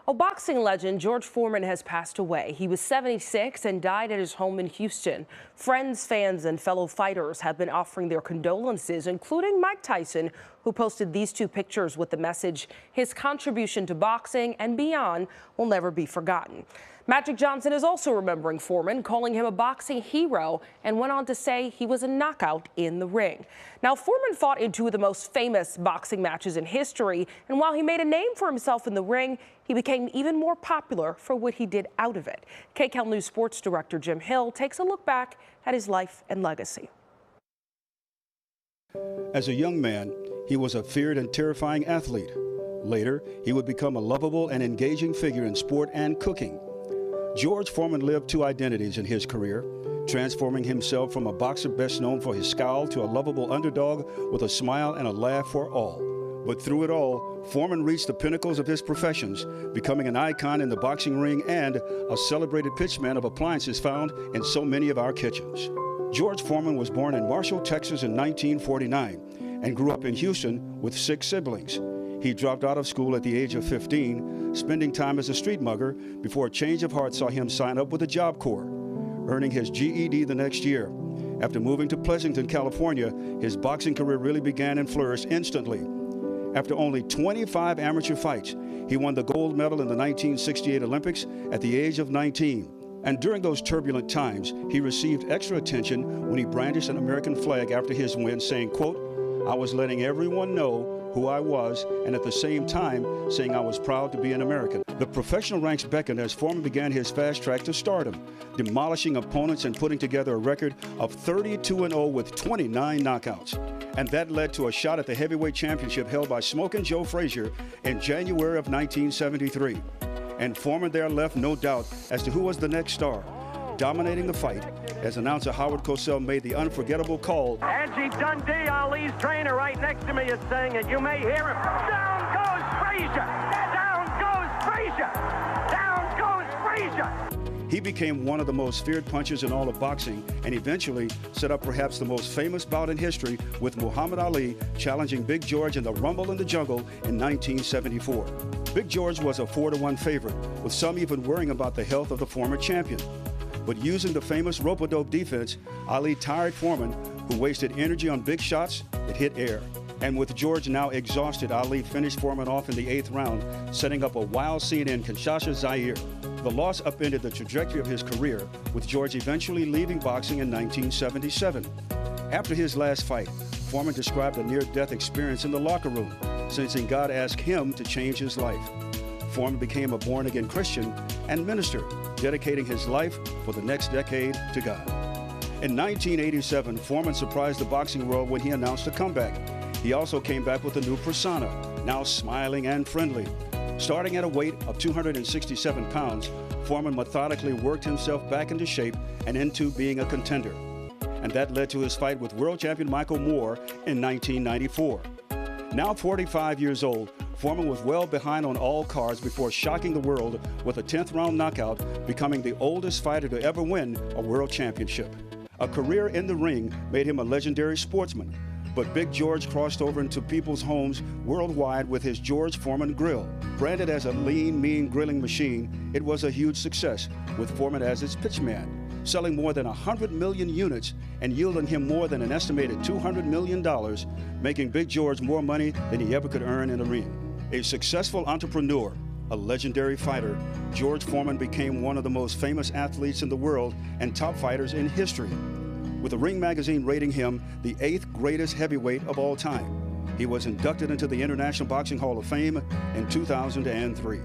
A boxing legend, George Foreman, has passed away. He was 76 and died at his home in Houston. Friends, fans, and fellow fighters have been offering their condolences, including Mike Tyson, who posted these two pictures with the message, "His contribution to boxing and beyond will never be forgotten." Magic Johnson is also remembering Foreman, calling him a boxing hero, and went on to say he was a knockout in the ring. Now, Foreman fought in two of the most famous boxing matches in history, and while he made a name for himself in the ring, he became even more popular for what he did out of it. KCAL News Sports Director Jim Hill takes a look back at his life and legacy. As a young man, he was a feared and terrifying athlete. Later, he would become a lovable and engaging figure in sport and cooking. George Foreman lived two identities in his career, transforming himself from a boxer best known for his scowl to a lovable underdog with a smile and a laugh for all. But through it all, Foreman reached the pinnacles of his professions, becoming an icon in the boxing ring and a celebrated pitchman of appliances found in so many of our kitchens. George Foreman was born in Marshall, Texas in 1949 and grew up in Houston with 6 siblings. He dropped out of school at the age of 15, spending time as a street mugger before a change of heart saw him sign up with the Job Corps, earning his GED the next year. After moving to Pleasanton, California, his boxing career really began and flourished instantly. After only 25 amateur fights, he won the gold medal in the 1968 Olympics at the age of 19. And during those turbulent times, he received extra attention when he brandished an American flag after his win, saying, quote, "I was letting everyone know who I was, and at the same time saying I was proud to be an American." The professional ranks beckoned as Foreman began his fast track to stardom, demolishing opponents and putting together a record of 32-0 with 29 knockouts. And that led to a shot at the heavyweight championship held by Smokin' Joe Frazier in January of 1973. And Foreman there left no doubt as to who was the next star, dominating the fight as announcer Howard Cosell made the unforgettable call. Angie Dundee, Ali's trainer, right next to me is saying it. You may hear him. Down goes Frazier! Down goes Frazier! Down goes Frazier! He became one of the most feared punchers in all of boxing and eventually set up perhaps the most famous bout in history with Muhammad Ali challenging Big George in the Rumble in the Jungle in 1974. Big George was a 4-1 favorite, with some even worrying about the health of the former champion. But using the famous rope-a-dope defense, Ali tired Foreman, who wasted energy on big shots that hit air. And with George now exhausted, Ali finished Foreman off in the 8th round, setting up a wild scene in Kinshasa, Zaire. The loss upended the trajectory of his career, with George eventually leaving boxing in 1977. After his last fight, Foreman described a near-death experience in the locker room, sensing God asked him to change his life. Foreman became a born-again Christian and minister, dedicating his life for the next decade to God. In 1987, Foreman surprised the boxing world when he announced a comeback. He also came back with a new persona, now smiling and friendly. Starting at a weight of 267 pounds, Foreman methodically worked himself back into shape and into being a contender. And that led to his fight with world champion Michael Moore in 1994. Now 45 years old, Foreman was well behind on all cards before shocking the world with a 10th round knockout, becoming the oldest fighter to ever win a world championship. A career in the ring made him a legendary sportsman, but Big George crossed over into people's homes worldwide with his George Foreman grill. Branded as a lean, mean grilling machine, it was a huge success, with Foreman as its pitchman, selling more than 100 million units and yielding him more than an estimated $200 million, making Big George more money than he ever could earn in a ring. A successful entrepreneur, a legendary fighter, George Foreman became one of the most famous athletes in the world and top fighters in history, with the Ring magazine rating him the 8th greatest heavyweight of all time. He was inducted into the International Boxing Hall of Fame in 2003.